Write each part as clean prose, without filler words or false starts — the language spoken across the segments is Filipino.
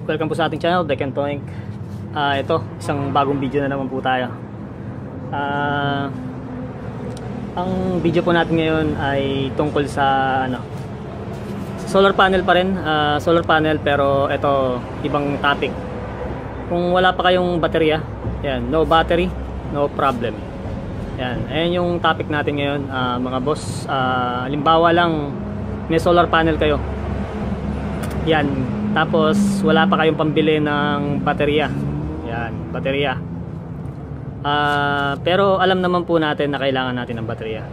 welcome po sa ating channel, Deck and Toink. Ito, isang bagong video na naman po tayo. Ang video po natin ngayon ay tungkol sa solar panel pa rin, solar panel, pero ito ibang topic. Kung wala pa kayong baterya, yan, no battery, no problem. Yan, ayan yung topic natin ngayon, mga boss. Halimbawa lang may solar panel kayo. Yan, tapos wala pa kayong pambili ng baterya. Yan, baterya. Pero alam naman po natin na kailangan natin ng baterya.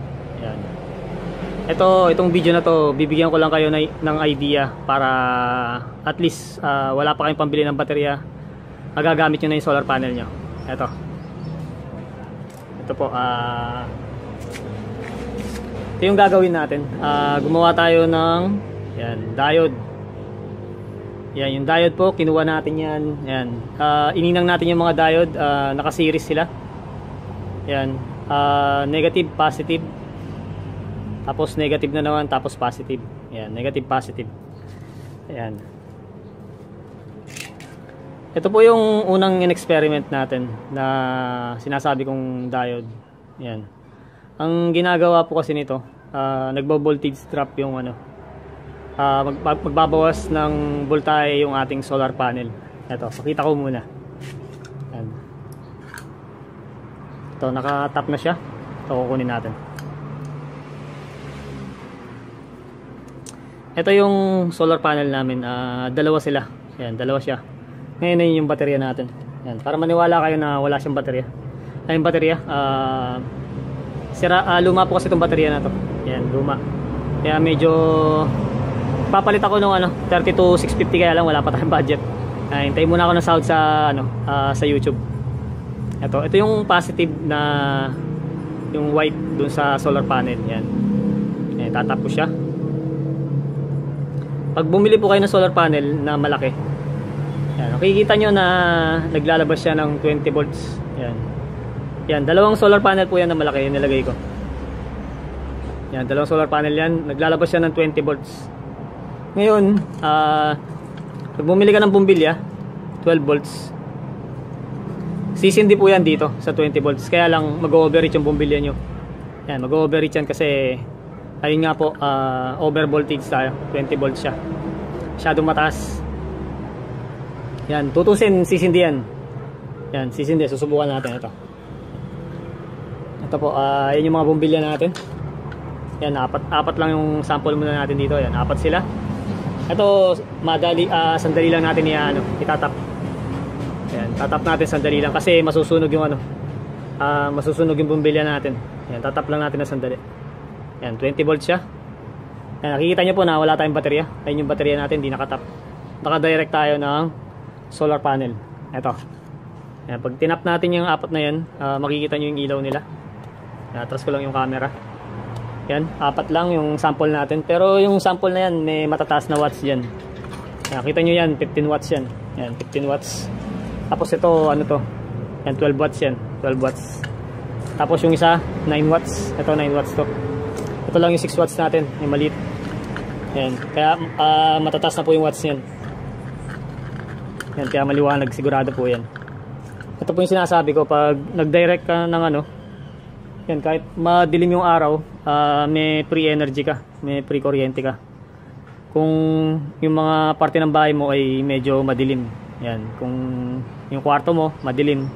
Yan. Itong video na to, bibigyan ko lang kayo ng idea para at least wala pa kayong pambili ng baterya, magagamit nyo na yung solar panel nyo. Ito po, ito yung gagawin natin. Gumawa tayo ng diode. Yan, yung diode po, kinuha natin yan. Yan. Ininang natin yung mga diode, naka-series sila. Yan, negative, positive. Tapos negative na naman, tapos positive. Yan, negative, positive. Yan. Ito po yung unang in-experiment natin na sinasabi kong diode. Yan. Ang ginagawa po kasi nito, nagbo-voltage drop yung magbabawas ng voltahe yung ating solar panel. Ito, pakita ko muna. Yan. Ito, naka-tap na siya. Ito, kukunin natin. Ito yung solar panel namin. Dalawa sila. Yan, dalawa siya. Ngayon na yung baterya natin. Yan, para maniwala kayo na wala siyang baterya. Ay, yung baterya, luma po kasi itong baterya na to. Yan, luma. Kaya medyo papalit ako ng 32,650, kaya lang wala pa tayong budget. Hintayin muna ako ng sahod sa YouTube. Ito yung positive na yung white dun sa solar panel. Yan. Yan, tatap ko siya. Pag bumili po kayo ng solar panel na malaki, yan, makikita nyo na naglalabas siya ng 20 volts. Yan. Yan, dalawang solar panel po yan na malaki, yung nilagay ko. Yan, dalawang solar panel yan, naglalabas siya ng 20 volts. Ngayon, pag bumili ka ng bumbilya, 12 volts, sisindi po yan dito sa 20 volts. Kaya lang mag-overreach yung bumbilya nyo. Yan, mag-overreach yan kasi ayun nga po, over voltage tayo, 20 volts siya, masyadong mataas. Yan, tutusin, sisindi yan. Yan, sisindi, susubukan natin. Ito po, yan yung mga bumbilya natin. Yan, apat lang yung sample muna natin dito. Yan, apat sila. Ito, madali, sandali lang natin itatap. Yan, tatap natin sandali lang kasi masusunog yung masusunog yung bumbilya natin. Yan, tatap lang natin na sandali. Yan, 20 volts siya. Yan, nakikita nyo po na wala tayong baterya. Ayun yung baterya natin, di nakatap. Naka-direct tayo ng solar panel. Ito. Yan, pag tinap natin yung apat na yan, makikita nyo yung ilaw nila. Yan, atras ko lang yung camera. Yan, apat lang yung sample natin. Pero yung sample na yan, may matataas na watts dyan. Yan, kita nyo yan, 15 watts yan. Yan, 15 watts. Tapos ito, yan, 12 watts yan. 12 watts. Tapos yung isa, 9 watts. Ito, 9 watts to. Ito lang yung 6 watts natin, yung maliit. Yan, kaya matataas na po yung watts yan. Yan, kaya maliwanag, sigurado po yan. Ito po yung sinasabi ko, pag nag-direct ka ng yan, kahit madilim yung araw, may free energy ka, may free kuryente ka. Kung yung mga parte ng bahay mo ay medyo madilim, yan, kung yung kwarto mo madilim,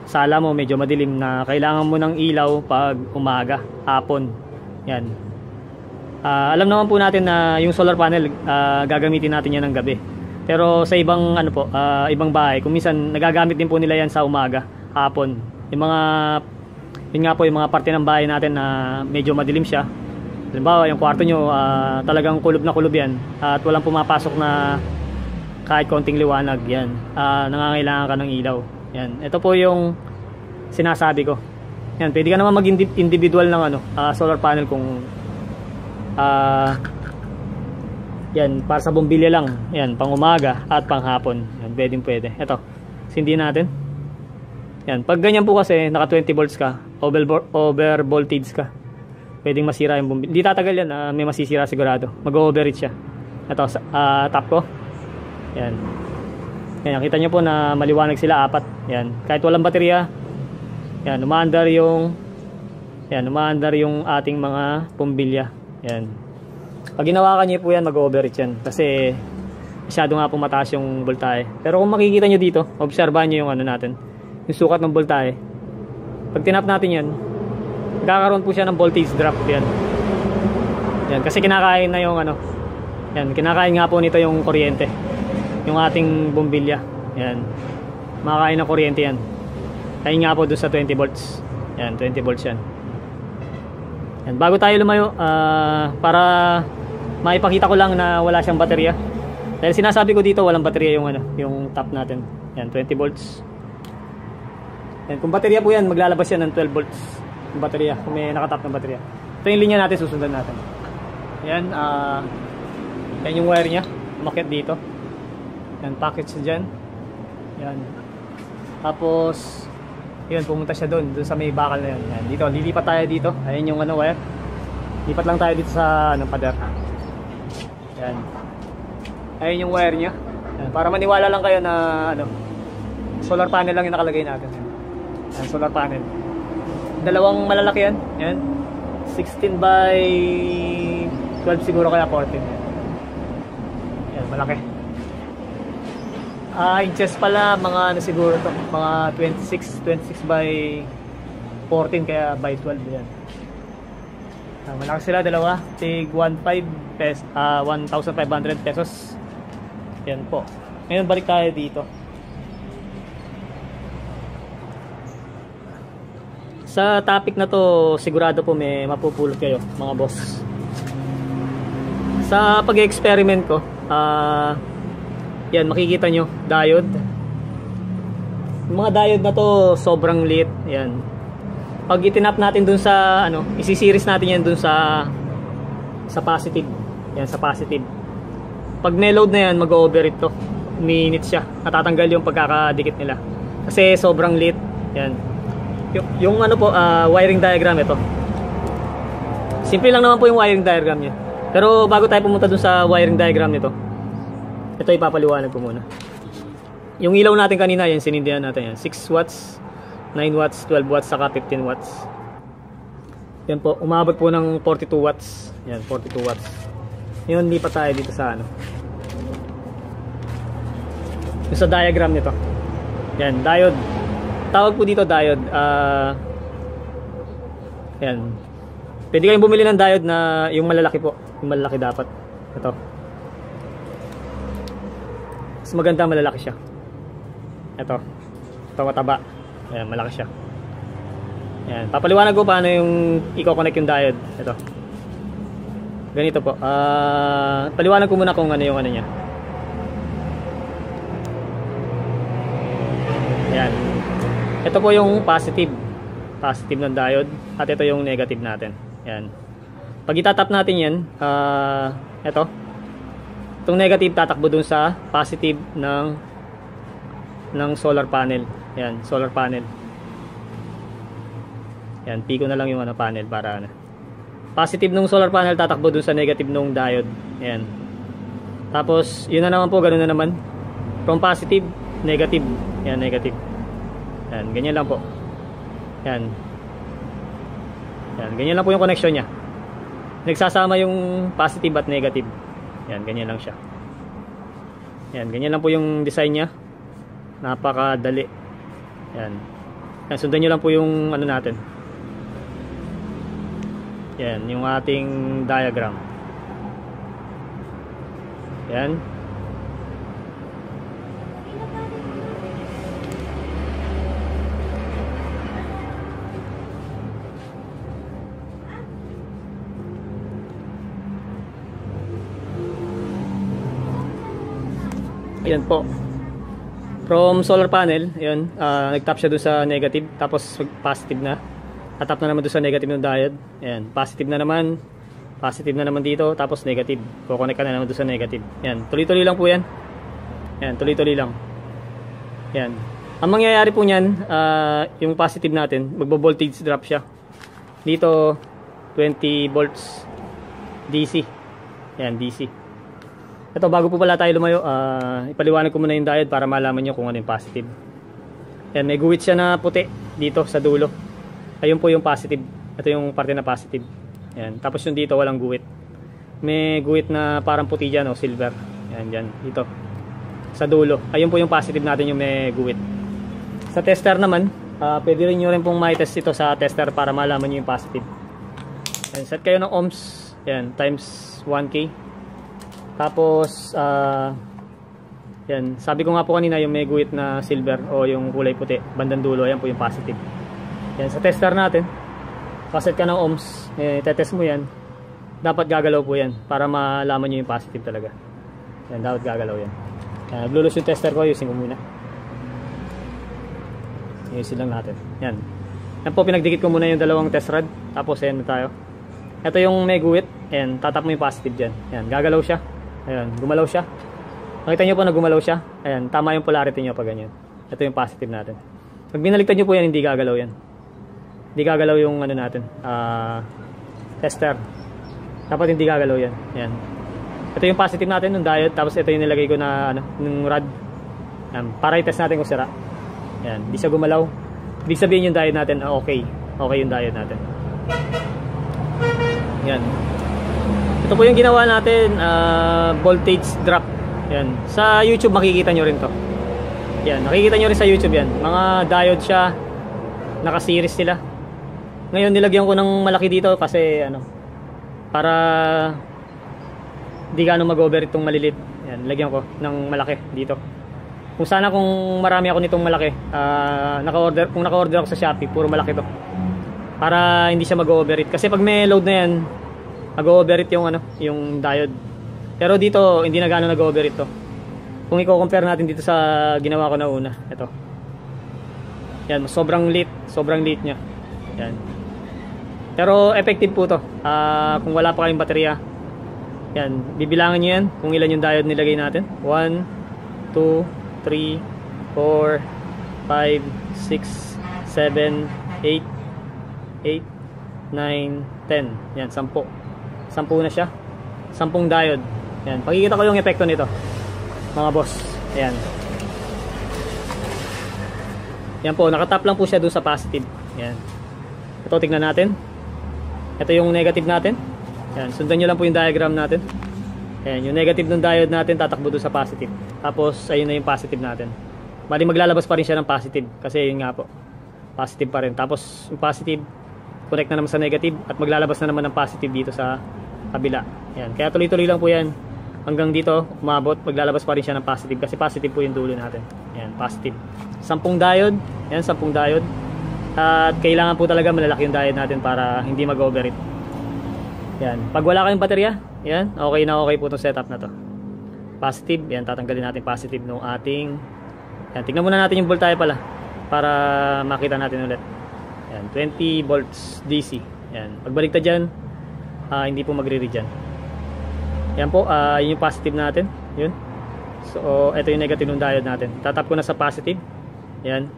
sala mo medyo madilim, na kailangan mo ng ilaw pag umaga, hapon. Yan. Alam naman po natin na yung solar panel, gagamitin natin yan ng gabi. Pero sa ibang ibang bahay, kung minsan nagagamit din po nila yan sa umaga, hapon. Yung mga parte ng bahay natin na medyo madilim siya. Halimbawa, yung kwarto nyo, talagang kulob na kulob yan at walang pumapasok na kahit konting liwanag. Yan, nangangailangan ka ng ilaw. Yan, ito po yung sinasabi ko. Yan, pwede ka naman mag-individual ng solar panel kung yan, para sa bumbilya lang. Yan, pang umaga at pang hapon. Yan, pwede. Ito, sindi natin. Yan, pag ganyan po kasi naka 20 volts ka, over voltage ka, pwedeng masira yung bumbilya. Hindi tatagal yan, may masisira sigurado. Mag-overreach siya. Ito, tap ko. Yan. Yan, kita nyo po na maliwanag sila, apat. Yan, kahit walang baterya. Yan, umaandar yung ating mga pumbilya. Yan. Pag ginawakan nyo po yan, mag-overreach yan. Kasi masyado nga po mataas yung voltahe. Pero kung makikita nyo dito, obserbahan nyo yung ano natin, yung sukat ng voltahe. Pag tinap natin yan, magkakaroon po siya ng voltage drop. Yan. Yan, kasi kinakain na yung ano. Yan, kinakain nga po nito yung kuryente. Yung ating bumbilya. Yan. Makakain ng kuryente yan. Kain nga po doon sa 20 volts. Yan, 20 volts yan. Yan, bago tayo lumayo, para maipakita ko lang na wala siyang baterya. Dahil sinasabi ko dito walang baterya yung ano, yung top natin. Yan, 20 volts. Yan, kung baterya po yan, maglalabas yan ng 12 volts. Yung baterya, kung may nakatap ng baterya. Ito yung linya natin, susundan natin. Yan, yan yung wire nya. Umakyat dito. Yan, package siya dyan. Yan. Tapos, yun, pumunta siya doon sa may bakal na yun. Yan, dito, lilipat tayo dito. Ayan yung ano, wire. Lipat lang tayo dito sa ano, pader. Yan. Ayan yung wire nya. Yan, para maniwala lang kayo na ano, solar panel lang yung nakalagay natin. Yan, solar panel. Dalawang malalaki yan. Yan. 16 by 12 siguro, kaya 14. Yan, malaki. Inches pala, mga ano siguro to, mga 26 by 14, kaya by 12 yan. Malaki sila, dalawa, tig 1,500 pesos. Yan po. Ngayon balik tayo dito. Sa topic na to, sigurado po may mapupulot kayo, mga boss. Sa pag-experiment ko, yan, makikita nyo, diode. Yung mga diode na to, sobrang liit. Yan. Pag itinap natin dun sa, ano, isi-series natin yan dun sa positive. Yan, sa positive. Pag neload na yan, mag-overheat to. Umiinit siya. Natatanggal yung pagkakadikit nila. Kasi sobrang liit. Yan. Yung ano po, wiring diagram ito. Simple lang naman po yung wiring diagram niya. Pero bago tayo pumunta dun sa wiring diagram nito, ito ipapaliwanag ko muna. Yung ilaw natin kanina, yan sinindihan natin yan. 6 watts, 9 watts, 12 watts, saka 15 watts. Yan po, umabot po ng 42 watts. Yan, 42 watts. Yun, lipat tayo dito sa ano. Yung sa diagram nito. Yan, diode. Tawag po dito diode. Yan. Pwede kayong bumili ng diode na yung malalaki po. Yung malalaki dapat. Ito. Mas maganda, malalaki siya. Ito mataba. Ayan, malaki siya. Ayan, papaliwanag ko paano yung i-connect yung diode. Ito. Ganito po. Paliwanag ko muna kung ano yung ano niya. Ayan. Ito po yung positive. Positive ng diode. At ito yung negative natin. Ayan. Pag itatap natin yan, ito. Itong negative tatakbo dun sa positive ng solar panel. Yan, solar panel. Yan, piko na lang yung ano, panel para ano. Positive nung solar panel tatakbo dun sa negative nung diode. Yan. Tapos, yun na naman po, ganoon na naman. From positive, negative. Yan, negative. Yan, ganyan lang po. Yan. Yan, ganyan lang po yung connection niya. Nagsasama yung positive at negative. Yan, ganyan lang siya. Yan, ganyan lang po yung design niya. Napakadali. Yan. Yan, sundan nyo lang po yung ano natin. Yan, yung ating diagram. Yan. Ayan po. From solar panel, yun, nag-tap siya doon sa negative, tapos positive na. Tatap na naman doon sa negative ng diode. Ayan, positive na naman dito, tapos negative. Kukonek ka na naman doon sa negative. Ayan, tuloy-tuloy lang po yan. Ayan, tuloy-tuloy lang. Ayan. Ang mangyayari po niyan, yung positive natin, magbo-voltage drop siya. Dito, 20 volts DC. Ayan, DC. Ito, bago po pala tayo lumayo, ipaliwanag ko muna yung diode para malaman nyo kung ano yung positive. Ayan, may guhit siya na puti dito sa dulo. Ayun po yung positive. Ito yung parte na positive. Ayan. Tapos yung dito walang guhit. May guhit na parang puti dyan, silver. Ayan, dyan, dito sa dulo. Ayun po yung positive natin, yung may guhit. Sa tester naman, pwede rin nyo rin pong mai-test ito sa tester para malaman nyo yung positive. Ayan, set kayo ng ohms. Ayan, times 1K. Tapos, yan. Sabi ko nga po kanina yung may guhit na silver o yung kulay puti, bandang dulo, yan po yung positive. Yan, sa tester natin, paset ka ng ohms, tetest mo yan, dapat gagalaw po yan para malaman nyo yung positive talaga. Yan, dapat gagalaw yan. Yan, naglulus yung tester ko, ayusin ko muna. Ayusin lang natin. Yan. Yan po, pinagdikit ko muna yung dalawang test rod, tapos yan na tayo. Ito yung may guhit, yan, tatap mo yung positive dyan. Yan, gagalaw siya. Ayan, gumalaw siya. Nakita nyo po na gumalaw siya. Ayan, tama yung polarity nyo pag ganyan. Ito yung positive natin. Pag binaliktad nyo po yan, hindi gagalaw yan. Hindi gagalaw yung ano natin, tester. Dapat hindi gagalaw yan. Ayan. Ito yung positive natin, yung diode. Tapos ito yung nilagay ko na ano, yung rod. Ayan, para i-test natin kung sira. Ayan, hindi siya gumalaw. Ibig sabihin yung diode natin, okay. Okay yung diode natin. Ayan. Ito po yung ginawa natin, voltage drop. Yan. Sa YouTube makikita nyo rin to. Yan, nakikita nyo rin sa YouTube yan. Mga diode siya, naka-series sila. Ngayon nilagyan ko ng malaki dito kasi ano, para di gaano mag-overheat itong malilit. Yan, lagyan ko ng malaki dito. Kung sana kung marami ako nitong malaki, kung naka-order ako sa Shopee, puro malaki to. Para hindi siya mag-overheat. Kasi pag may load na yan, mag-overheat yung ano, yung diode. Pero dito hindi na gaano nag-overheat to. Kung i-compare natin dito sa ginawa ko na una, ito. Yan, sobrang liit niya. Yan. Pero effective po to. Kung wala pa kayong baterya, yan, bibilangan niyo yan kung ilan yung diode nilagay natin. 1 2 3 4 5 6 7 8 8 9 10. Yan, 10. 10 na siya. 10 diode. Yan. Pakikita ko yung epekto nito, mga boss. Ayan. Yan po. Nakatap lang po siya dun sa positive. Yan. Ito, tignan natin. Ito yung negative natin. Yan. Sundan nyo lang po yung diagram natin. Ayan. Yung negative ng diode natin tatakbo dun sa positive. Tapos, ayun na yung positive natin. Bali maglalabas pa rin siya ng positive. Kasi yun nga po. Positive pa rin. Tapos, yung positive connect na naman sa negative at maglalabas na naman ng positive dito sa kabila. Yan. Kaya tuloy-tuloy lang po yan hanggang dito umabot, maglalabas pa rin siya ng positive kasi positive po yung dulo natin. Yan, positive. 10 diode. Yan, 10 diode. At kailangan po talaga malalaki yung diode natin para hindi mag-overheat. Yan. Pag wala kayong baterya, yan, okay na okay po itong setup na to. Positive. Yan, tatanggalin natin positive nung ating. Yan, tignan muna natin yung voltage pala para makita natin ulit. Yan, 20 volts DC. Yan, pagbaliktad dyan, hindi po magre-read dyan. Yan po, yun yung positive natin. Yun. So, ito yung negative ng diode natin. Tatap ko na sa positive. Yan.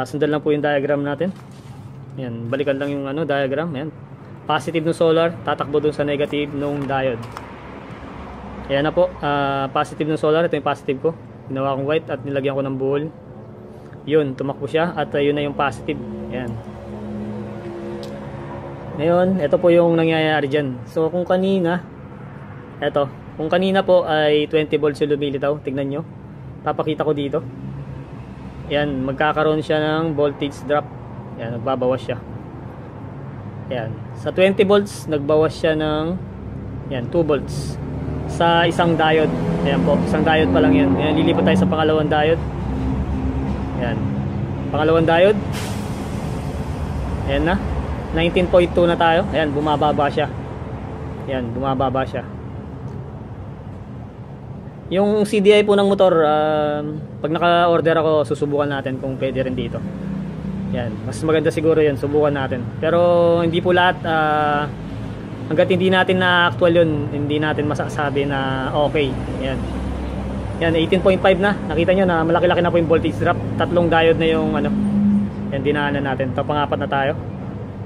Sundan lang po yung diagram natin. Yan, balikan lang yung ano, diagram. Yan. Positive ng solar, tatakbo dun sa negative ng diode. Yan na po, positive ng solar. Ito yung positive ko. Ginawa kong white at nilagyan ko ng buhol. Yun, tumakbo siya at yun na yung positive. Yan. Ngayon, ito po yung nangyayari dyan. So, kung kanina, kung kanina po ay 20 volts yung lumilitaw, tignan nyo. Papakita ko dito. Yan, magkakaroon siya ng voltage drop. Yan, nagbabawas siya. Yan. Sa 20 volts, nagbawas siya ng yan, 2 volts. Sa isang diode. Ayan po, isang diode pa lang yan. Yan, lilipat tayo sa pangalawang diode. Yan. Pangalawang diode. Ayan na. 19.2 na tayo. Ayan, bumababa siya. Ayan, bumababa siya. Yung CDI po ng motor, pag naka-order ako, susubukan natin kung pwede rin dito. Ayan, mas maganda siguro yun, subukan natin. Pero hindi po lahat, hanggat hindi natin na actual yun, hindi natin masasabi na okay. Ayan. Yan, 18.5 na. Nakita nyo na malaki-laki na po yung voltage drop. Tatlong diode na yung ano. Yan, dinaanan natin. Ito, pangapat na tayo.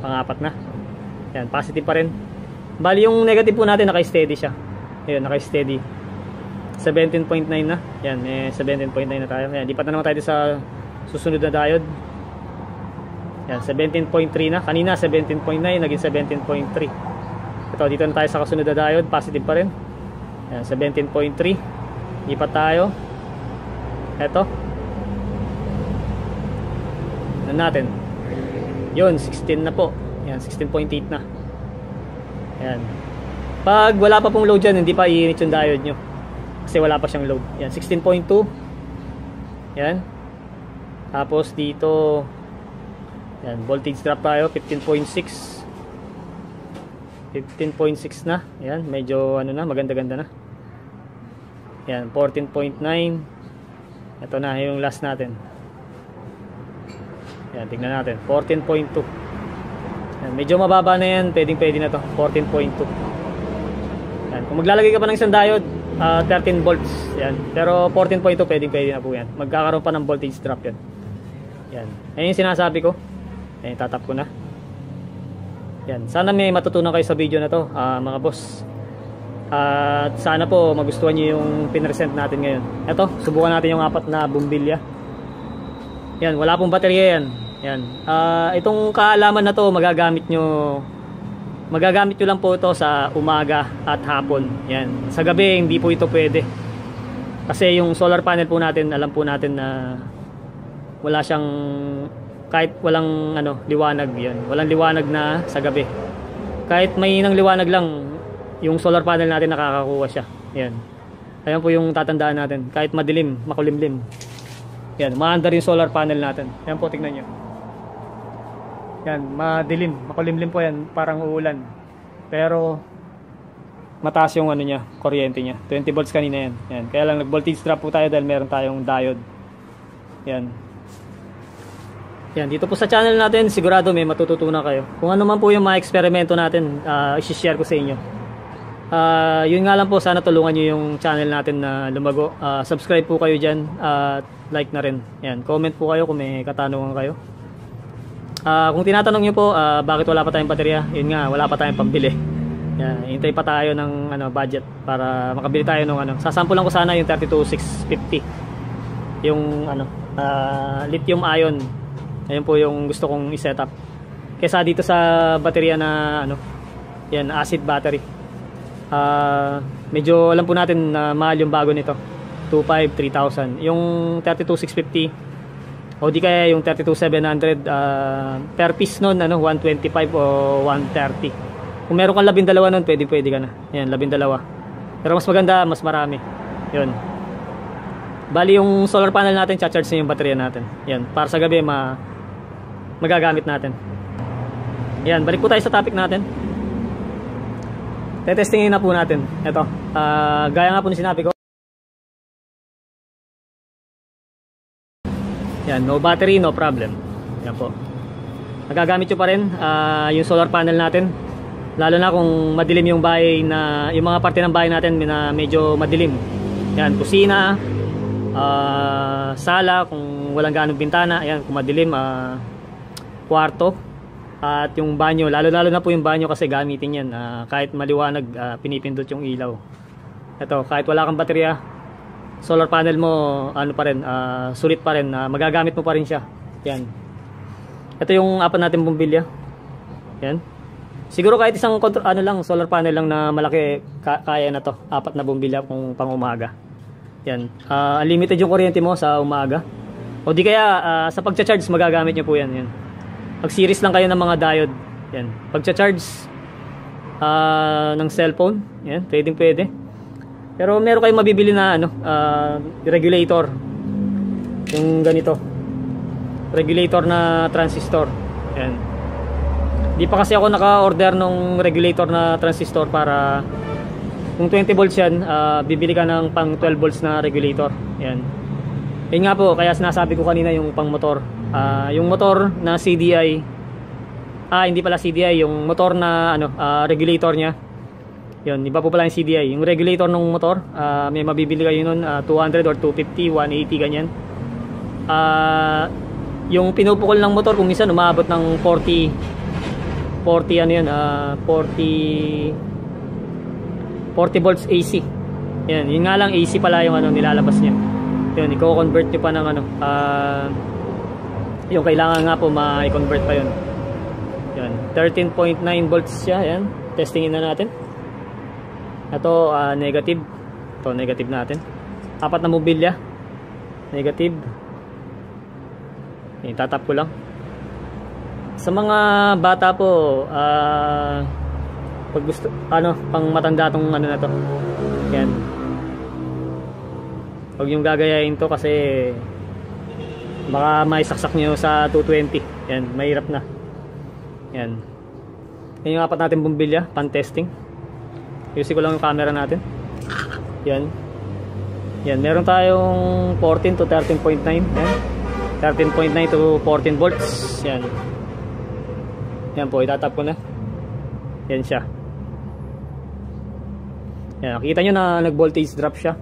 Pangapat na. Yan, positive pa rin. Bali yung negative po natin, naka-steady siya. Ayun, naka-steady. 17.9 na. Yan, 17.9 na tayo. Yan, lipat na naman tayo sa susunod na diode. Yan, 17.3 na. Kanina 17.9, naging 17.3. Ito, dito na tayo sa kasunod na diode, positive pa rin. Yan, 17.3. Lipat tayo. Ito. Ano natin? Yun, 16 na po. Yan, 16.8 na. Yan. Pag wala pa pong load dyan, hindi pa iinit yung diode nyo. Kasi wala pa siyang load. Yan, 16.2. Yan. Tapos dito, yan, voltage drop tayo, 15.6. 15.6 na. Yan, medyo ano na, maganda-ganda na. Yan, 14.9. Ito na yung last natin. Yan, tignan natin. 14.2. Yan, medyo mababa na yan. Pwedeng-pwede na to. 14.2. Yan, kung maglalagay ka pa ng isang diode, 13 volts. Yan. Pero 14.2 pwedeng-pwede na po yan. Magkakaroon pa ng voltage drop yan. Yan. Ayun yung sinasabi ko. Ayun, tatap ko na. Yan. Sana may matutunan kayo sa video na to, mga boss. At sana po magustuhan nyo yung pinresent natin ngayon. Ito, subukan natin yung 4 na bumbilya. Yan, wala pong baterya yan. Yan. Itong kaalaman na to magagamit nyo lang po ito sa umaga at hapon. Yan. Sa gabi hindi po ito pwede. Kasi yung solar panel po natin, alam po natin na wala siyang, kahit walang liwanag yan. Walang liwanag na sa gabi. Kahit may nang liwanag lang, yung solar panel natin nakakakuha siya. Yan. Ayan po yung tatandaan natin. Kahit madilim, makulimlim. Yan, maandar yung solar panel natin. Yan po, tignan nyo. Yan, madilim, makulimlim po yan, parang uulan. Pero mataas yung niya, kuryente niya. 20 volts kanina yan. Yan, kaya lang nag-voltage drop po tayo dahil meron tayong diode. Yan. Yan, dito po sa channel natin, sigurado may matututunan kayo. Kung ano man po yung mga eksperimento natin, i-share ko sa inyo. Yun nga lang po, sana tulungan nyo yung channel natin na lumago. Subscribe po kayo dyan, like na rin. Yan, comment po kayo kung may katanungan kayo. Kung tinatanong nyo po, bakit wala pa tayong baterya, yun nga, wala pa tayong pambili. Yan, hintay pa tayo ng budget para makabili tayo ng sasampulan ko sana yung 32650. Yung lithium ion. Ayun po yung gusto kong i-set up. Kesa dito sa baterya na yan, acid battery. Medyo alam po natin na mahal yung bago nito. 2,500, 3,000. Yung 32650 o di kaya yung 32700, per piece nun 125 o 130. Kung meron kang 12 nun, pwede ka na. Yan, 12. Pero mas maganda, mas marami. Yun. Bali yung solar panel natin, cha-charge na yung baterya natin. Yan, para sa gabi magagamit natin. Yan, balik po tayo sa topic natin. Tetestingin na po natin. Ito, gaya nga po ni sinabi ko. Yan, no battery, no problem. Yan po. Nagagamit nyo pa rin yung solar panel natin. Lalo na kung madilim yung bahay yung mga parte ng bahay natin na medyo madilim. Yan, kusina, sala, kung walang ganong bintana. Yan, kung madilim, kwarto. At yung banyo, lalo na po yung banyo kasi gamitin yan. Kahit maliwanag, pinipindot yung ilaw. Ito, kahit wala kang baterya, solar panel mo, pa rin, sulit pa rin, magagamit mo pa rin siya. Yan. Ito yung 4 natin bumbilya. Yan. Siguro kahit isang solar panel lang na malaki, kaya na to. 4 na bumbilya kung pang umaga. Yan. Unlimited yung kuryente mo sa umaga. O di kaya, sa pagcha-charge, magagamit nyo po yan. Yan. Mag-series lang kayo ng mga diode. Yan. Pagcha-charge ng cellphone, yan, pwede. Pero meron kayong mabibili na regulator. Yung ganito. Regulator na transistor. Yan. Di pa kasi ako naka-order ng regulator na transistor para kung 20 volts yan, bibili ka ng pang 12 volts na regulator. Yan. Yun nga po, kaya sinasabi ko kanina yung pang motor. Yung motor na CDI, hindi pala CDI, yung motor na regulator nya. Yun, iba po pala yung CDI. Yung regulator ng motor, may mabibili kayo nun, 200 or 250, 180 ganyan. Yung pinupukol ng motor kung minsan umabot ng 40 volts AC. Yan, yun nga lang AC pala yung ano nilalabas niya. Yun, i-convert nyo pa ng ano, yung kailangan nga po ma-convert pa yun. Yan, 13.9 volts siya. Yan, testingin na natin. Ito, negative. Ito, negative natin. 4 na mobilya. Negative. Yan, tatap ko lang. Sa mga bata po, pag gusto, pang matanda tong ano na to. Yan. Huwag yung gagayain to kasi baka maisaksak nyo sa 220. Yan, mahirap na. Yan. Yan yung 4 natin bumbilya, pan-testing. Ayusin ko lang yung camera natin. Yan. Yan, meron tayong 14 to 13.9. Yan. 13.9 to 14 volts. Yan. Yan po, itatap ko na. Yan siya. Yan, nakita nyo na nag-voltage drop siya.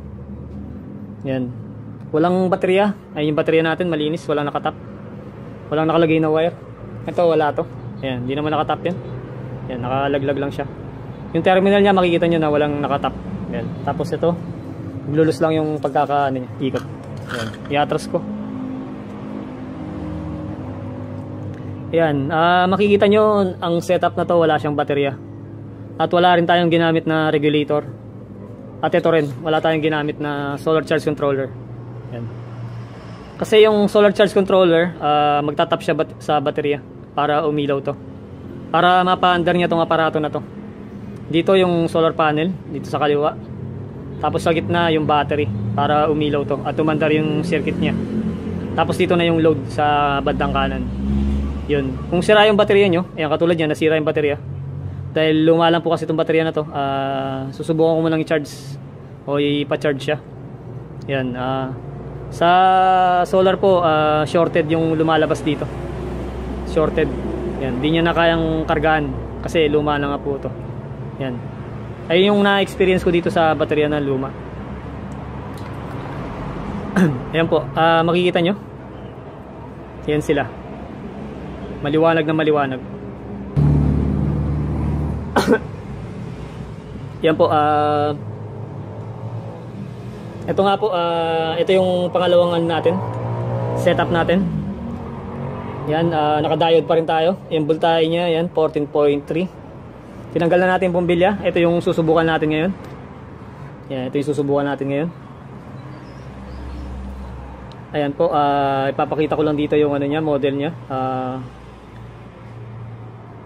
Yan. Walang baterya. Ay, yung baterya natin malinis, walang nakatap. Walang nakalagay na wire. Ito, wala to. Yan, hindi naman nakatap yan. Yan, nakalaglag lang siya. Yung terminal niya, makikita nyo na walang nakatap. Yan. Tapos ito, glulus lang yung ikot. Yan, i-atras ko. Yan, makikita nyo ang setup na to, wala siyang baterya. At wala rin tayong ginamit na regulator. At ito rin, wala tayong ginamit na solar charge controller. Yan. Kasi yung solar charge controller, magtatap siya sa baterya para umilaw to. Para mapa-under niya tong aparato na to. Dito yung solar panel, dito sa kaliwa. Tapos sa gitna yung battery para umilaw to at umandar yung circuit niya. Tapos dito na yung load sa bandang kanan. Yun. Kung sira yung baterya nyo, ayan, katulad yan, nasira yung baterya. Dahil luma lang po kasi itong baterya na to, susubukan ko mo lang i-charge o ipa-charge siya. Yan, sa solar po, shorted yung lumalabas dito. Shorted. Yan, di niya na kayang kargaan kasi luma na nga po ito. Yan. Ay yung na-experience ko dito sa baterya na luma. Ayan po, makikita nyo. Yan sila. Maliwanag na maliwanag. Yan po, ito nga po, ito yung pangalawang ano natin, setup natin. Yan, nakadiode pa rin tayo. Yung voltage niya, yan, 14.3. Tinanggal na natin yung bumbilya. Ito yung susubukan natin ngayon. Yan, ito yung susubukan natin ngayon. Ayan po, ipapakita ko lang dito yung ano niya, model niya.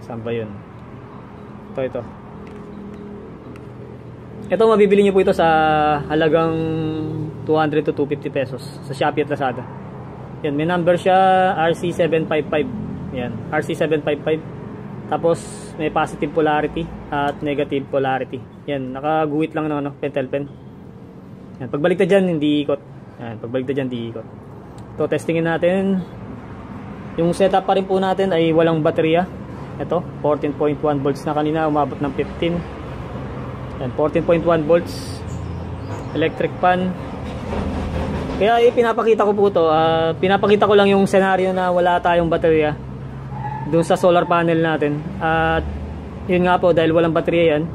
Saan ba yun? Ito. Ito, mabibili nyo po ito sa halagang 200 to 250 pesos sa Shopee at Lazada. Yan, may number siya, RC755. Yan, RC755. Tapos may positive polarity at negative polarity. Yan, nakaguhit lang ng pentel pen. Yan, pagbalik na dyan, hindi ikot. Yan, pagbalik na dyan, hindi ikot. Ito, testingin natin. Yung setup pa rin po natin ay walang baterya. Ito, 14.1 volts na kanina, umabot ng 15. Yan, 14.1 volts. Electric fan. Kaya pinapakita ko po ito, pinapakita ko lang yung senaryo na wala tayong baterya dun sa solar panel natin. At yun nga po, dahil walang baterya yan,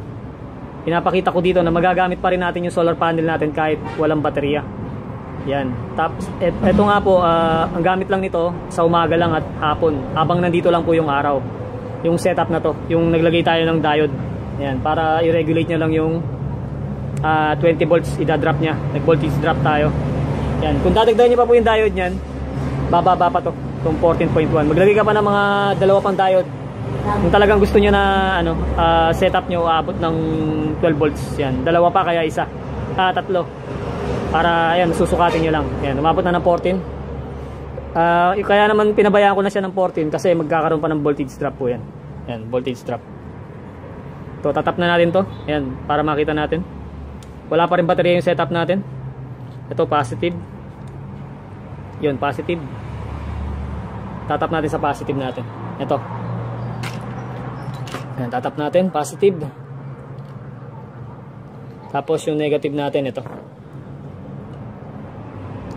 pinapakita ko dito na magagamit pa rin natin yung solar panel natin kahit walang baterya. Yan. Tapos eto nga po, ang gamit lang nito sa umaga lang at hapon, habang nandito lang po yung araw. Yung setup na to, yung naglagay tayo ng diode. Yan, para i-regulate nyo lang yung 20 volts idadrop nya. Nag-voltage drop tayo. Yan, kung dadagdagan nyo pa po yung diode nyan, bababa pa to, itong 14.1. Maglagay ka pa ng mga dalawa pang diode. Kung talagang gusto nyo na setup nyo aabot ng 12 volts. Yan, dalawa pa kaya isa. Tatlo. Para, ayan, susukatin nyo lang. Yan, umabot na ng 14. Kaya naman pinabayaan ko na siya ng 14 kasi magkakaroon pa ng voltage drop po yan. Yan, voltage drop. To, tatap na natin to. Ayan, para makita natin. Wala pa rin baterya yung setup natin. Ito, positive. Yun, positive. Tatap natin sa positive natin. Ito. Ayan, tatap natin, positive. Tapos yung negative natin, ito.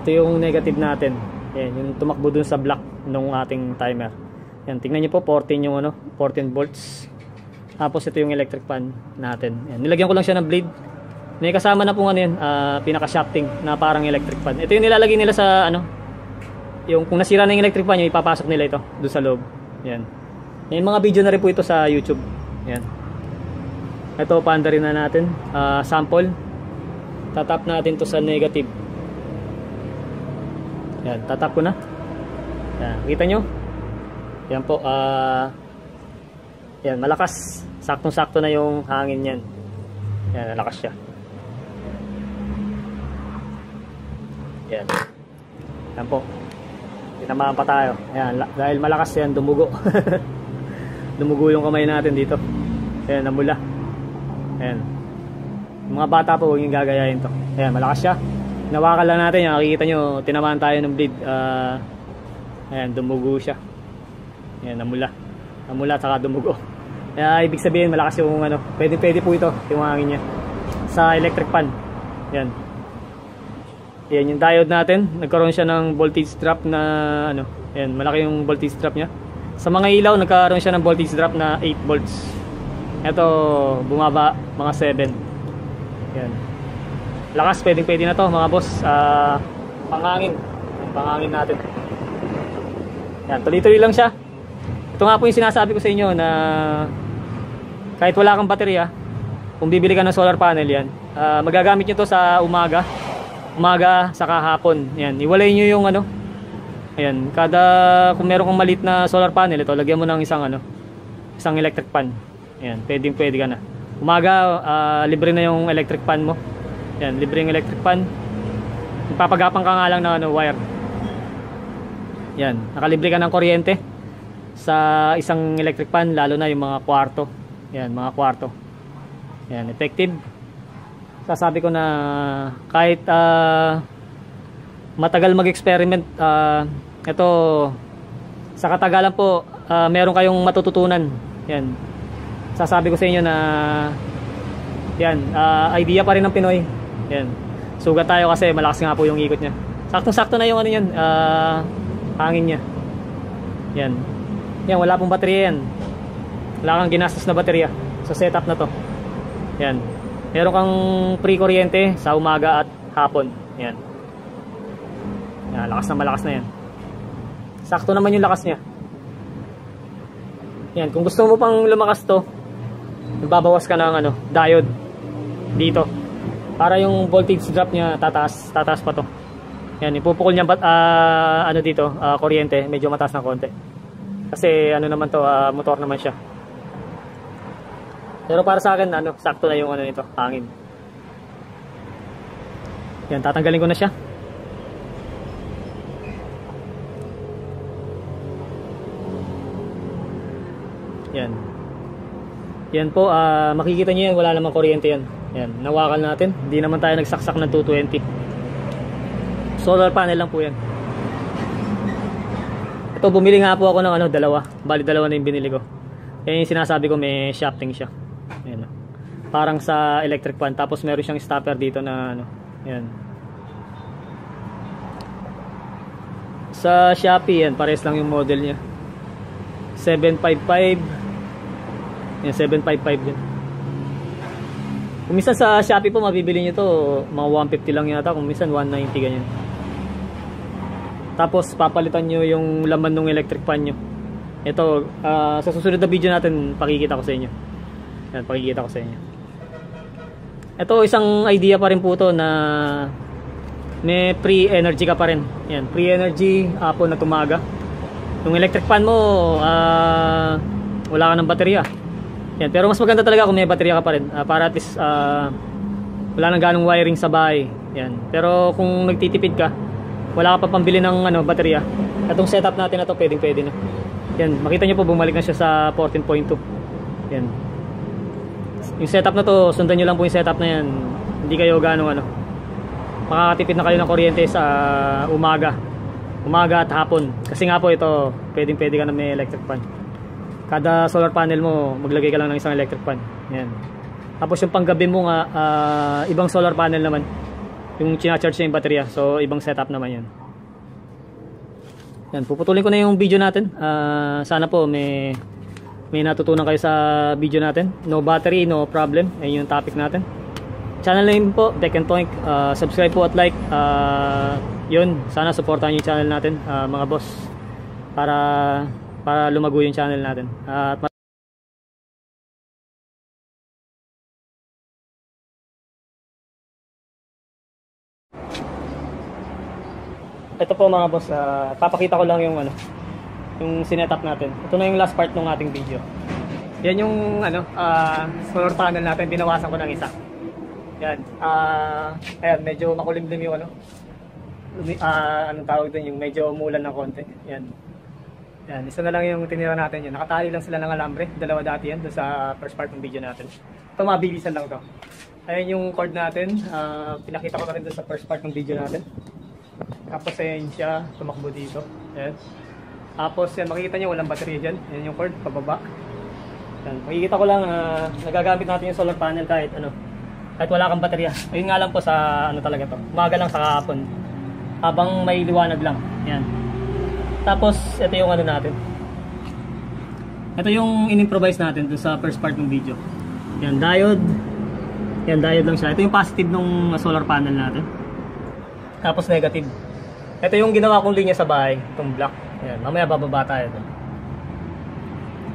Ito yung negative natin. Ayan, yung tumakbo dun sa block ng ating timer. Ayan, tingnan nyo po, 14 yung 14 volts. Tapos ito yung electric fan natin. Ayan, nilagyan ko lang siya ng blade May kasama na pong ano yun, pinaka-shafting na parang electric fan. Ito yung nilalagay nila sa ano, yung kung nasira na yung electric fan, yung ipapasok nila ito doon sa loob. Yan. May mga video na rin po ito sa YouTube. Yan. Ito, paanda rin na natin. Sample. Tatap natin to sa negative. Yan, tatap ko na. Yan, kita nyo? Yan po, yan, malakas. Saktong-sakto na yung hangin yan. Yan, malakas siya. Yan. Yan po. Tinamaan pa tayo. Yan, dahil malakas yan, dumugo. Dumugo yung kamay natin dito. Yan, namula. Yan. Yung mga bata po, huwag yung gagayahin to. Yan, malakas siya. Nawakan lang natin. Yan, makikita nyo, tinamaan tayo ng blade. Ayan, dumugo siya. Yan, namula. Namula, saka dumugo. Kaya ibig sabihin, malakas yung ano. Pwede po ito, yung hangin niya. Sa electric fan. Yan. Yan yung diode natin. Nagkaroon siya ng voltage drop na ano. Yan, malaki yung voltage drop niya. Sa mga ilaw, nagkaroon siya ng voltage drop na 8 volts. Ito, bumaba mga 7. Yan. Lakas, pwede na to mga boss. Panghangin. Panghangin natin. Yan, tuloy-tuloy lang siya. Ito nga po yung sinasabi ko sa inyo na kahit wala kang baterya, kung bibili ka ng solar panel yan, magagamit nyo to sa umaga saka hapon. Yan, iwalay nyo yung ano. Ayan, kung meron kang maliit na solar panel, ito lagyan mo ng isang electric fan. Ayan, pwede ka na. Umaga, libre na yung electric fan mo. Ayan, libre yung electric fan. Ipapagapang ka nga lang ng wire. Yan, nakalibre ka ng kuryente sa isang electric fan, lalo na yung mga kwarto. Yan, mga kwarto. Yan, effective. Sasabi ko na kahit matagal mag-experiment, ito sa katagalan po, meron kayong matututunan. Yan. Sasabi ko sa inyo na yan, idea pa rin ng Pinoy. Yan. Sugat tayo kasi malakas nga po yung ikot niya. Saktong-sakto na yung ano yan, hangin niya. Yan. Yan, wala pong baterya yan. Wala kang ginastos na baterya sa setup na to. Yan. Meron kang free kuryente sa umaga at hapon. Yan. Yan, lakas na malakas na yan. Sakto naman yung lakas niya. Yan, kung gusto mo pang lumakas to, babawas ka ng diode dito. Para yung voltage drop niya tataas pa to. Yan, ipupukol niya dito, kuryente, medyo mataas na konti. Kasi naman to, motor naman siya. Pero para sa akin, sakto na yung nito, hangin. Yan, tatanggalin ko na siya. Yan. Yan po, makikita niyo yan, wala namang kuryente yan. Yan, nawakal natin. Hindi naman tayo nagsaksak ng 220. Solar panel lang po yan. Ito, bumili nga po ako ng dalawa. Bali, dalawa na yung binili ko. Yan yung sinasabi ko, may shafting siya. Ayan, parang sa electric fan. Tapos meron siyang stopper dito na yan. Sa Shopee yan, pares lang yung model niya. 755. Yan, 755 din. Kung minsan sa Shopee po mabibili nyo to, mga 150 lang yata. Kung minsan 190 ganyan. Tapos papalitan nyo yung laman ng electric fan nyo. Ito, sa susunod na video natin, pakikita ko sa inyo. Yan, pakikita ko sa inyo. Ito, isang idea pa rin po to na may free energy ka pa rin. Yan, free energy, hapon na tumaga. Yung electric fan mo, wala ka ng baterya. Yan, pero mas maganda talaga kung may baterya ka pa rin. Para at least, wala nang ganong wiring sa bahay. Yan. Pero kung nagtitipid ka, wala ka pa pambili ng baterya. Itong setup natin na to, pwede na. Yan, makita nyo po, bumalik na siya sa 14.2. Yan. Yung setup na to, sundan nyo lang po yung setup na yan. Hindi kayo ganong makakatipid na kayo ng kuryente sa umaga at hapon. Kasi nga po ito, pwede ka na may electric fan. Kada solar panel mo, maglagay ka lang ng isang electric fan. Yan. Tapos yung panggabi mo nga, ibang solar panel naman. Yung charge niya yung baterya. So, ibang setup naman yan. Yan, puputulin ko na yung video natin. Sana po may natutunan kayo sa video natin. No battery, no problem. Ayun yung topic natin. channel name po, Tech and Toink. Subscribe po at like. Yun, sana supportahan yung channel natin, mga boss, para lumago yung channel natin. At ito po mga boss, papakita ko lang yung yung sinetup natin. Ito na yung last part ng ating video. Yan yung solar panel natin, binawasan ko ng isa. Yan. Ayan, medyo makulimlim yung anong tawag doon, yung medyo umulan ng konti. Yan. Yan, isa na lang yung tinira natin yan. Nakatali lang sila ng alambre, dalawa dati yan doon sa first part ng video natin. Ito mabilisan lang to. Ayan yung cord natin, pinakita ko na rin doon sa first part ng video natin. Tapos ayan siya, tumakbo dito. Ayan. Tapos yan, makikita nyo walang baterya dyan. Yan yung cord, pababa. Yan. Makikita ko lang, nagagamit natin yung solar panel kahit kahit wala kang baterya. Ayun nga lang po sa talaga to. Umaga lang sa kahapon. Habang may liwanag lang. Yan. Tapos ito yung natin. Ito yung in-improvise natin dun sa first part ng video. Yan, diode. Yan, diode lang siya. Ito yung positive ng solar panel natin. Tapos negative. Ito yung ginawa kong linya sa bahay, itong black. Ayan, mamaya bababa tayo doon.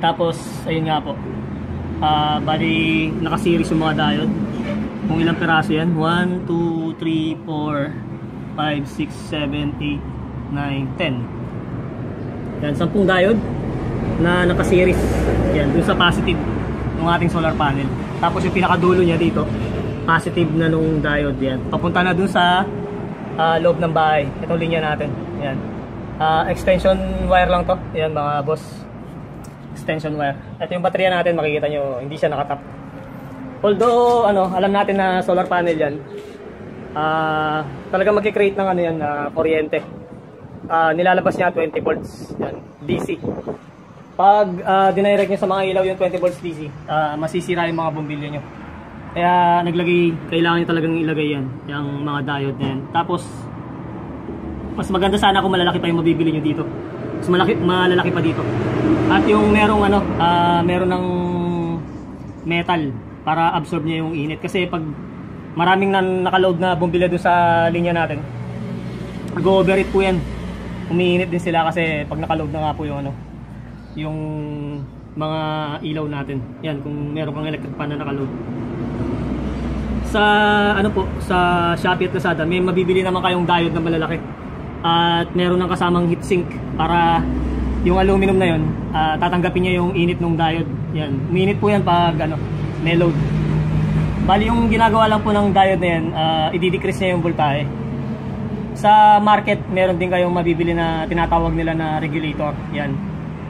Tapos, ayun nga po. Bali, naka-series yung mga diode. Kung ilang piraso yan. 1, 2, 3, 4, 5, 6, 7, 8, 9, 10. Yan, 10 diode na naka-series. Yan, dun sa positive ng ating solar panel. Tapos yung pinakadulo niya dito, positive na nung diode yan. Papunta na dun sa loob ng bahay. Itong linya natin. Yan. Extension wire lang to. Yan mga boss. Extension wire. Ito yung baterya natin. Makikita nyo, hindi siya nakatap. Although, alam natin na solar panel yan. Talaga magkikreate ng yan, kuryente. Nilalabas niya 20 volts. Yan. DC. Pag dinirect nyo sa mga ilaw yung 20 volts DC, masisira yung mga bumbilya nyo. Kaya kailangan nyo talagang ilagay yan, yung mga diode na yan. Tapos, mas maganda sana kung malalaki pa yung mabibili nyo dito. Mas malalaki pa dito. At yung merong meron ng metal para absorb niya yung init. Kasi pag maraming nakaload na bumbilya doon sa linya natin, mag-overheat po yan. Umiinit din sila kasi pag nakaload na nga po yung yung mga ilaw natin. Yan, kung meron kang electric fan na nakaload. Sa sa Shopee at Lazada, may mabibili naman kayong diode na malalaki. At meron ng kasamang heatsink para yung aluminum na yun, tatanggapin niya yung init ng diode. Yan. Uminit po yan pag may load. Bali yung ginagawa lang po ng diode na yan, i-decrease niya yung voltahe. Sa market, meron din kayong mabibili na tinatawag nila na regulator. Yan.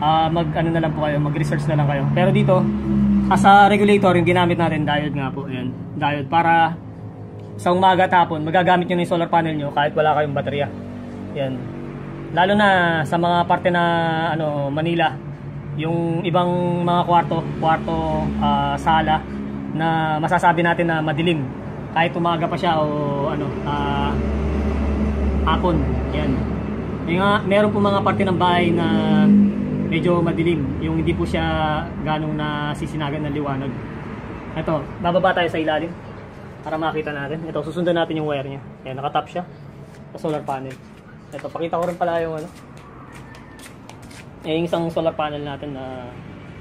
Na lang po kayo, mag-research na lang kayo. Pero dito, as a regulator, yung ginamit natin, diode nga po. Yan. Diode para sa umaga at hapon, magagamit nyo na yung solar panel nyo kahit wala kayong baterya. Yan. Lalo na sa mga parte na Manila, yung ibang mga kwarto, sala na masasabi natin na madilim kahit umaga pa siya o hapon. Yan. Meron po mga parte ng bahay na medyo madilim, yung hindi po siya ganong nasisinagan ng liwanag. Ito, bababa tayo sa ilalim para makita natin. Ito, susundan natin yung wire niya. Ayan, nakatap siya sa solar panel. Ito, pakita ko rin pala yung yung isang solar panel natin na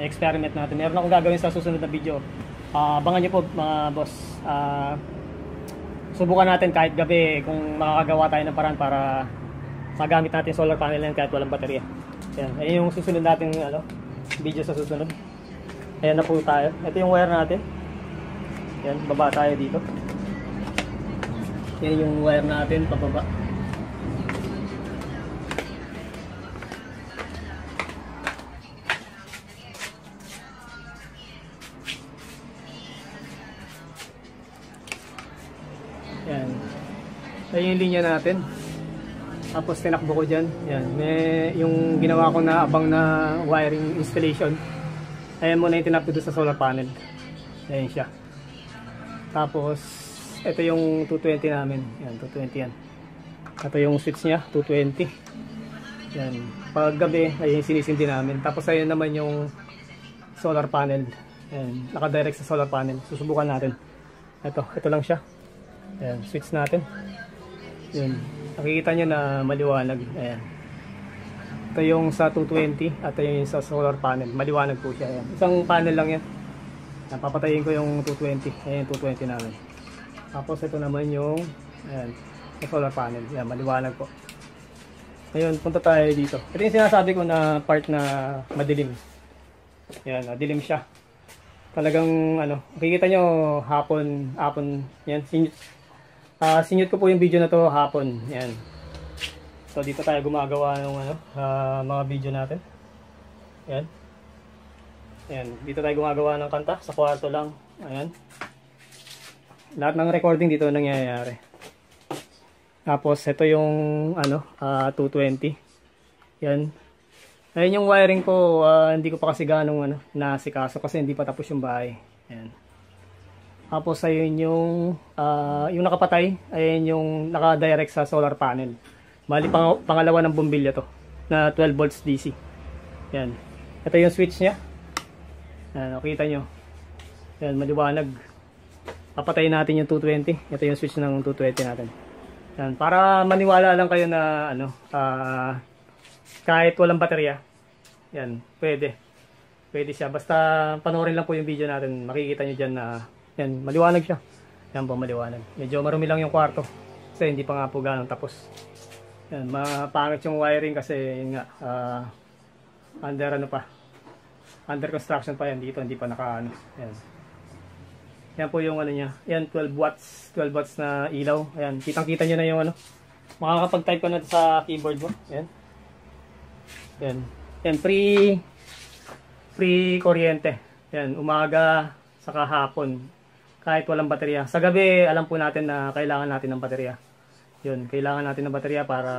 experiment natin. Meron akong gagawin sa susunod na video. Abangan nyo po mga boss. Subukan natin kahit gabi kung makakagawa tayo ng paraan para magamit natin solar panel yan kahit walang baterya. Ayan, ayun yung susunod natin video sa susunod. Ayan na po tayo. Ito yung wire natin. Ayan, baba tayo dito. Ayan yung wire natin, pababa. Ayan. Ayan yung linya natin. Tapos tinakbo ko dyan. Yan. May yung ginawa ko na abang na wiring installation. Ayan muna yung tinakbo doon sa solar panel. Ayan siya. Tapos ito yung 220 namin. Yan, 220 yan. Ito yung switch niya, 220. Yan. Pag gabi, ayun sinisindi namin. Tapos ayun naman yung solar panel. Ayan. Nakadirect sa solar panel. Susubukan natin. Ito lang siya. Ayan, switch natin. Yun. Nakikita nyo na maliwanag. Ayan. Ito yung sa 220 at ito yung sa solar panel. Maliwanag po siya. Ayan. Isang panel lang yan. Napapatayin ko yung 220. Ayan yung 220 namin. Tapos ito naman yung ayan, yung solar panel. Ayan, maliwanag po. Ngayon, punta tayo dito. Ito yung sinasabi ko na part na madilim. Ayan, madilim siya. Talagang ano, makikita nyo hapon, yan. Sinyot ko po yung video na to hapon. Yan. So dito tayo gumagawa ng ano, mga video natin. Yan. Yan, dito tayo gumagawa ng kanta sa kwarto lang. Ayan. Lahat ng recording dito nangyayari. Tapos ito yung ano, 220. Yan. Ayun yung wiring ko, hindi ko pa kasi ganong ano, nasikaso kasi hindi pa tapos yung bahay. Ayan. Tapos ayun yung nakapatay, ayun yung naka-direct sa solar panel. Bali pangalawa ng bombilya to, na 12 volts DC. Ayan. Ito yung switch niya. Ayan, nakita nyo. Ayan, maliwanag. Papatayin natin yung 220. Ito yung switch ng 220 natin. Ayan, para maniwala lang kayo na ano, kahit walang baterya. Yan, pwede siya, basta panoorin lang po yung video natin, makikita nyo dyan na yan, maliwanag siya. Yan po, maliwanag. Medyo marumi lang yung kwarto kasi hindi pa nga po ganun tapos. Yan, mapangit yung wiring kasi yun nga, under construction pa yan dito, hindi pa naka ano. Yan. Yan po yung ano niya, yan 12 watts na ilaw. Ayan, kitang-kita nyo na yung ano, makakapag-type ka na sa keyboard mo. Yan. Yan. Yan, free kuryente. Yan, umaga saka hapon. Kahit walang baterya. Sa gabi, alam po natin na kailangan natin ng baterya. Yun, kailangan natin ng baterya para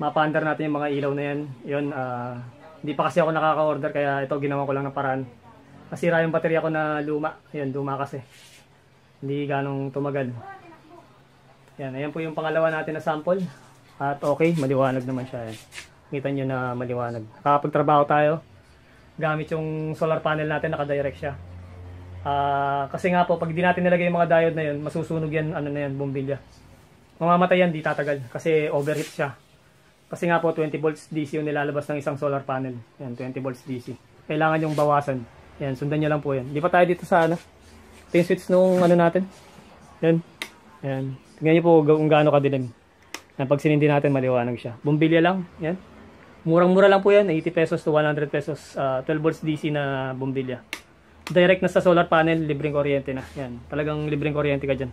mapa-under natin yung mga ilaw na yan. Yun, hindi pa kasi ako nakaka-order kaya ito ginawa ko lang ng paraan. Nasira yung baterya ko na luma. Yan, luma kasi. Hindi ganong tumagal. Yan, ayan po yung pangalawa natin na sample. At okay, maliwanag naman siya. Yan. Kita nyo na maliwanag. Nakapagtrabaho tayo gamit yung solar panel natin, naka-direct siya. Kasi nga po, pag di natin nilagay yung mga diode na yun, masusunog yan, ano na yan, bombilya. Mamamatay yan, di tatagal. Kasi overheat siya. Kasi nga po, 20 volts DC yung nilalabas ng isang solar panel. Yan, 20 volts DC. Kailangan yung bawasan. Yan, sundan nyo lang po yan. Di pa tayo dito sa ano. Ito yung switch nung ano natin. Yan. Yan. Tingnan nyo po kung gaano kadilim. Yan, pag sinindi natin, maliwanag siya. Bombilya lang. Yan. Murang-mura lang po yan, 80 pesos to 100 pesos, 12 volts DC na bombilya. Direct na sa solar panel, libreng kuryente na. Yan, talagang libreng kuryente ka dyan.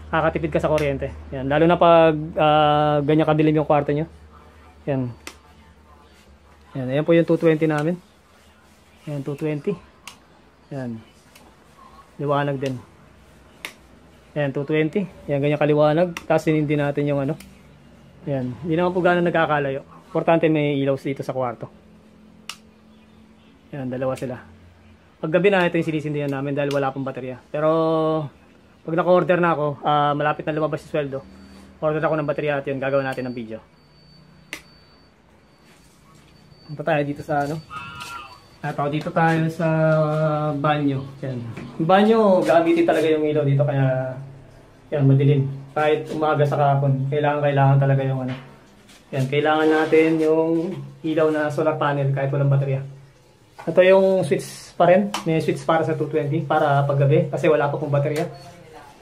Kakatipid ka sa kuryente. Yan, lalo na pag ganyan kadilim yung kwarto nyo. Yan. Yan, ayan po yung 220 namin. Yan, 220. Yan. Liwanag din. Yan, 220. Yan, ganyan kaliwanag. Tapos sinindi natin yung ano. Yan, hindi naman po gano'n nagkakalayo. Importante may ilaw dito sa kwarto. Yan, dalawa sila. Pag gabi na, ito yung sinisindihan namin dahil wala pong baterya. Pero, pag naka-order na ako, malapit na lumabas yung sweldo, order ako ng baterya at yun, gagawin natin ng video. Punta tayo dito sa ano. Dito tayo sa banyo. Yan. Yung banyo, gamitin talaga yung ilaw dito kaya yan, madilim. Kahit umaga sa kahapon, kailangan talaga yung ano. Yan, kailangan natin yung ilaw na solar panel kahit walang baterya. Ito yung switch pa rin. May switch para sa 220 para paggabi kasi wala pa pong baterya.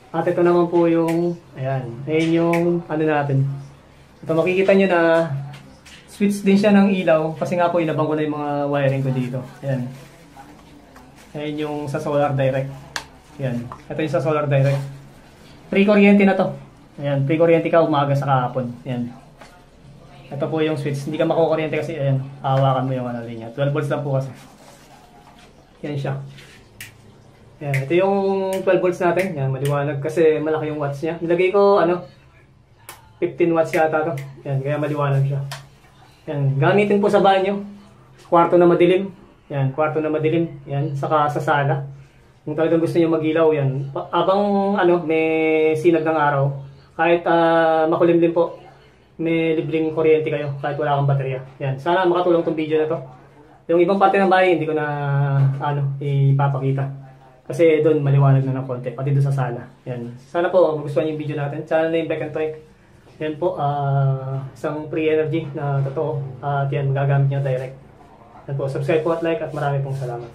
At ito naman po yung, ayan yung ano natin. Ito makikita nyo na switch din siya ng ilaw kasi nga po inabang ko na yung mga wiring ko dito. Ayan. Ayan yung sa solar direct. Ayan. Ito yung sa solar direct. Free kuryente na to. Ayan. Free kuryente ka umaga sa kahapon. Ayan. Ito po yung switch. Hindi ka makukuryente kasi ayan, hawakan mo yung ano linya. 12 volts lang po kasi. Yan siya. Yan, ito yung 12 volts natin. Yan, maliwanag kasi malaki yung watts niya. Nilagay ko ano 15 watts yata to. Yan, kaya maliwanag siya. Yan, gamitin po sa banyo. Kwarto na madilim. Yan, kwarto na madilim. Yan, saka sa sala. Kung talagang gusto niyo magilaw yan. Abang ano, may sinag ng araw. Kahit makulimlim po. May libreng kuryente kayo kahit wala kang baterya. Yan. Sana makatulong tong video na to. Yung ibang parte ng bahay hindi ko na ipapakita. Kasi doon maliwanag na ng konti, pati doon sa sala. Yan. Sana po magustuhan yung video natin. Channel na yung Bike and Trike. Yan po, isang free energy na totoo. At yan, magagamit nyo direct. Yan po, subscribe po at like at marami pong salamat.